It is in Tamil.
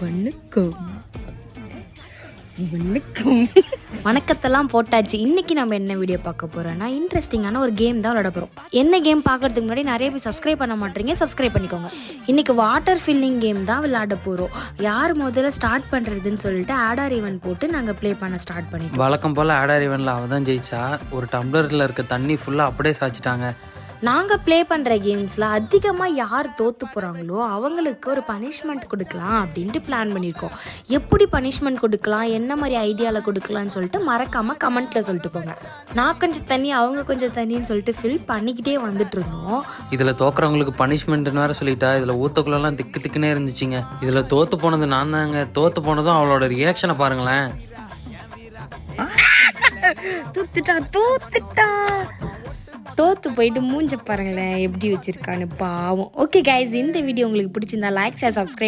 வணக்கம் வணக்கம் வணக்கத்தெல்லாம் போட்டாச்சு. இன்றைக்கி நம்ம என்ன வீடியோ பார்க்க போகிறோன்னா இன்ட்ரெஸ்டிங்கான ஒரு கேம் தான் விளையாட போகிறோம். என்ன கேம் பார்க்குறதுக்கு முன்னாடி நிறைய பேர் சப்ஸ்கிரைப் பண்ண மாட்டீங்க, சப்ஸ்கிரைப் பண்ணிக்கோங்க. இன்றைக்கி வாட்டர் ஃபில்லிங் கேம் தான் விளையாட போகிறோம். யார் முதல்ல ஸ்டார்ட் பண்ணுறதுன்னு சொல்லிட்டு ஆடார் ஈவென்ட் போட்டு நாங்கள் ப்ளே பண்ண ஸ்டார்ட் பண்ணிட்டோம். வழக்கம் போல் ஆடார் ஈவென்ட்டில் அவள் தான் ஜெயிச்சா. ஒரு டம்ளரில் இருக்க தண்ணி ஃபுல்லாக அப்படியே சாய்ச்சிட்டாங்க. நாங்கள் ப்ளே பண்ணுற கேம்ஸில் அதிகமாக யார் தோற்று போகிறாங்களோ அவங்களுக்கு ஒரு பனிஷ்மெண்ட் கொடுக்கலாம் அப்படின்ட்டு பிளான் பண்ணியிருக்கோம். எப்படி பனிஷ்மெண்ட் கொடுக்கலாம், என்ன மாதிரி ஐடியாவில் கொடுக்கலான்னு சொல்லிட்டு மறக்காமல் கமெண்ட்டில் சொல்லிட்டு போங்க. நான் கொஞ்சம் தண்ணி அவங்க கொஞ்சம் தண்ணின்னு சொல்லிட்டு ஃபில் பண்ணிக்கிட்டே வந்துட்டு இருந்தோம். இதில் தோக்குறவங்களுக்கு பனிஷ்மெண்ட்னு வேறு சொல்லிட்டா. இதில் ஊற்றக்குள்ளெல்லாம் திக்குன்னே இருந்துச்சுங்க. இதில் தோற்று போனது நான் தாங்க. தோற்று போனதும் அவளோட ரியாக்ஷனை பாருங்களேன். தோற்று போயிட்டு மூஞ்ச பாருங்களேன் எப்படி வச்சிருக்கான்னு பாவம். ஓகே கைஸ், இந்த வீடியோ உங்களுக்கு பிடிச்சிருந்தா லைக், ஷேர், சப்ஸ்கிரைப்